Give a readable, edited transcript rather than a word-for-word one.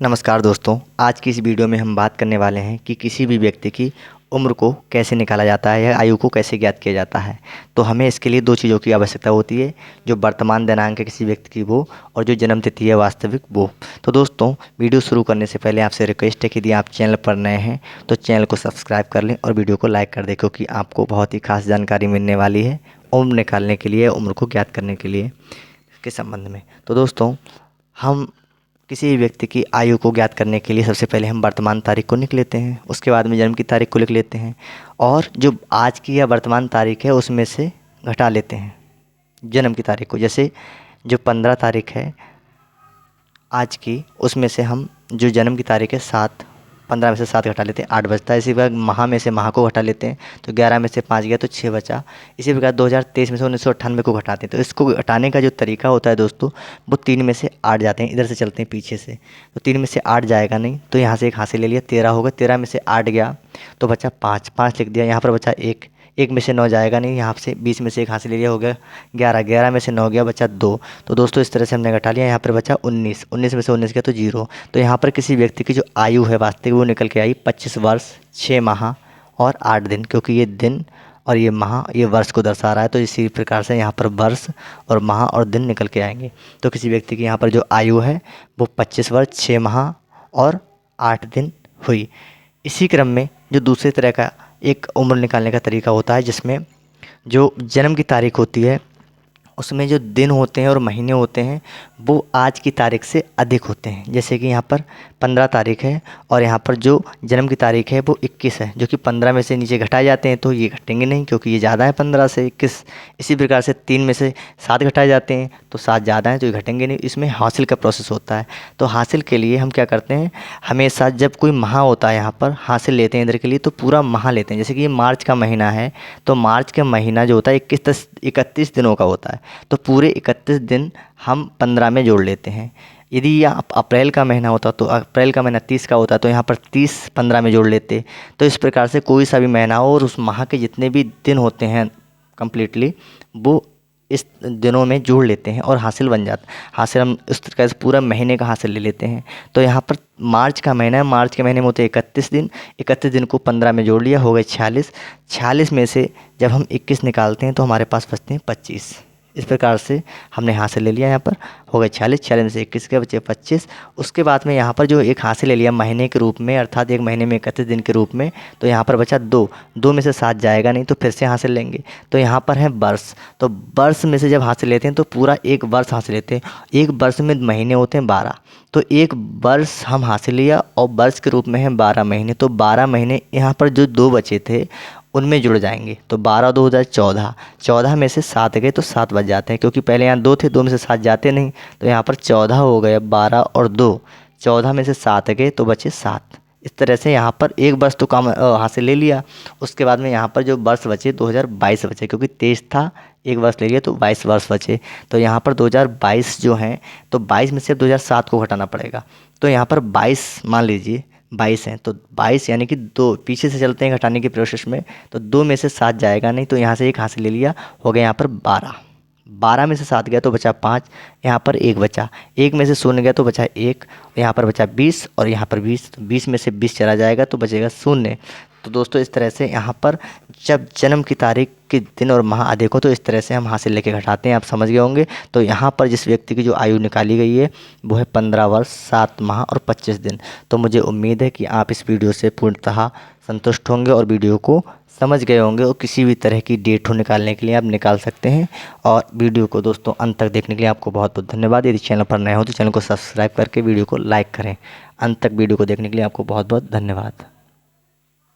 नमस्कार दोस्तों, आज की इस वीडियो में हम बात करने वाले हैं कि किसी भी व्यक्ति की उम्र को कैसे निकाला जाता है या आयु को कैसे ज्ञात किया जाता है। तो हमें इसके लिए दो चीज़ों की आवश्यकता होती है, जो वर्तमान दिनांक है किसी व्यक्ति की वो, और जो जन्म तिथि है वास्तविक वो। तो दोस्तों, वीडियो शुरू करने से पहले आपसे रिक्वेस्ट है कि यदि आप चैनल पर नए हैं तो चैनल को सब्सक्राइब कर लें और वीडियो को लाइक कर दें, क्योंकि आपको बहुत ही खास जानकारी मिलने वाली है उम्र निकालने के लिए, उम्र को ज्ञात करने के लिए के संबंध में। तो दोस्तों, हम किसी भी व्यक्ति की आयु को ज्ञात करने के लिए सबसे पहले हम वर्तमान तारीख को लिख लेते हैं, उसके बाद में जन्म की तारीख को लिख लेते हैं, और जो आज की या वर्तमान तारीख है उसमें से घटा लेते हैं जन्म की तारीख को। जैसे जो 15 तारीख है आज की, उसमें से हम जो जन्म की तारीख है 7, 15 में से 7 घटा लेते हैं, 8 बचता है। इसी प्रकार माह में से माह को घटा लेते हैं, तो 11 में से 5 गया तो 6 बचा। इसी प्रकार 2023 में से 1998 को घटाते हैं। तो इसको घटाने का जो तरीका होता है दोस्तों, वो 3 में से 8 जाते हैं। इधर से चलते हैं पीछे से, तो 3 में से 8 जाएगा नहीं, तो यहाँ से एक हासिल ले लिया, 13 होगा। 13 में से 8 गया तो बचा 5, 5 लिख दिया। यहाँ पर बचा 1, 1 में से 9 जाएगा नहीं, यहाँ से 20 में से 1 हासिल ले लिया, हो गया 11, 11 में से 9 गया, बचा 2। तो दोस्तों इस तरह से हमने घटा लिया। यहाँ पर बचा 19, 19 में से 19 गया तो 0। तो यहाँ पर किसी व्यक्ति की जो आयु है वास्तविक वो निकल के आई 25 वर्ष 6 माह और 8 दिन, क्योंकि ये दिन और ये माह ये वर्ष को दर्शा रहा है। तो इसी प्रकार से यहाँ पर वर्ष और माह और दिन निकल के आएंगे। तो किसी व्यक्ति की यहाँ पर जो आयु है वो 25 वर्ष 6 माह और 8 दिन हुई। इसी क्रम में जो दूसरी तरह का एक उम्र निकालने का तरीका होता है, जिसमें जो जन्म की तारीख होती है उसमें जो दिन होते हैं और महीने होते हैं वो आज की तारीख से अधिक होते हैं। जैसे कि यहाँ पर 15 तारीख है और यहाँ पर जो जन्म की तारीख है वो 21 है, जो कि 15 में से नीचे घटाए जाते हैं, तो ये घटेंगे नहीं क्योंकि ये ज़्यादा है 15 से 21। इसी प्रकार से 3 में से 7 घटाए जाते हैं, तो 7 ज़्यादा है तो ये घटेंगे नहीं। इसमें हासिल का प्रोसेस होता है। तो हासिल के लिए हम क्या करते हैं, हमेशा जब कोई माह होता है यहाँ पर हासिल लेते हैं इधर के लिए, तो पूरा माह लेते हैं। जैसे कि ये मार्च का महीना है, तो मार्च का महीना जो होता है 31 दिनों का होता है, तो पूरे 31 दिन हम 15 में जोड़ लेते हैं। यदि यह अप्रैल का महीना होता तो अप्रैल का महीना 30 का होता, तो यहाँ पर 30 15 में जोड़ लेते। तो इस प्रकार से कोई सा भी महीना हो और उस माह के जितने भी दिन होते हैं कंप्लीटली वो इस दिनों में जोड़ लेते हैं और हासिल बन जाता है। हासिल हम इस तरह से पूरा महीने का हासिल ले लेते हैं। तो यहाँ पर मार्च का महीना है, मार्च के महीने में होते हैं 31 दिन, 31 दिन को 15 में जोड़ लिया, हो गए 46। 46 में से जब हम 21 निकालते हैं तो हमारे पास बचते हैं 25। इस प्रकार से हमने हासिल ले लिया, यहाँ पर हो गए 46, 46 में से 21 के बचे 25। उसके बाद में यहाँ पर जो एक हासिल ले लिया महीने के रूप में, अर्थात एक महीने में 31 दिन के रूप में, तो यहाँ पर बचा 2, 2 में से 7 जाएगा नहीं, तो फिर से हासिल लेंगे। तो यहाँ पर है वर्ष, तो वर्ष में से जब हासिल लेते हैं तो पूरा एक वर्ष हासिल लेते हैं। एक वर्ष में महीने होते हैं 12, तो एक वर्ष हम हासिल लिया और वर्ष के रूप में है 12 महीने। तो 12 महीने यहाँ पर जो 2 बचे थे उनमें जुड़ जाएंगे, तो 12 2 हो 14, 14 में से 7 गए तो 7 बच जाते हैं, क्योंकि पहले यहाँ 2 थे, 2 में से 7 जाते नहीं, तो यहाँ पर 14 हो गए। 12 और 2, 14 में से 7 गए तो बचे 7। इस तरह से यहाँ पर एक वर्ष तो काम हासिल ले लिया। उसके बाद में यहाँ पर जो वर्ष बचे 2022 बचे, क्योंकि 23 था, एक वर्ष ले लिया तो 22 वर्ष बचे। तो यहाँ पर 2022 जो हैं, तो 22 में से 2007 को घटाना पड़ेगा। तो यहाँ पर 22 मान लीजिए 22 हैं, तो 22 यानी कि 2 पीछे से चलते हैं घटाने की प्रोसेस में, तो 2 में से 7 जाएगा नहीं, तो यहाँ से एक हासिल ले लिया, हो गया यहाँ पर 12। 12 में से 7 गया तो बचा 5, यहाँ पर 1 बचा, 1 में से 0 गया तो बचा 1, यहाँ पर बचा 20 और यहाँ पर 20, तो 20 में से 20 चला जाएगा तो बचेगा 0। तो दोस्तों इस तरह से यहाँ पर जब जन्म की तारीख के दिन और माह अधिक हो तो इस तरह से हम हासिल लेके घटाते हैं, आप समझ गए होंगे। तो यहाँ पर जिस व्यक्ति की जो आयु निकाली गई है वो है 15 वर्ष 7 माह और 25 दिन। तो मुझे उम्मीद है कि आप इस वीडियो से पूर्णतः संतुष्ट होंगे और वीडियो को समझ गए होंगे, और किसी भी तरह की डेट हो निकालने के लिए आप निकाल सकते हैं। और वीडियो को दोस्तों अंत तक देखने के लिए आपको बहुत बहुत धन्यवाद। यदि चैनल पर नए हो तो चैनल को सब्सक्राइब करके वीडियो को लाइक करें। अंत तक वीडियो को देखने के लिए आपको बहुत बहुत धन्यवाद।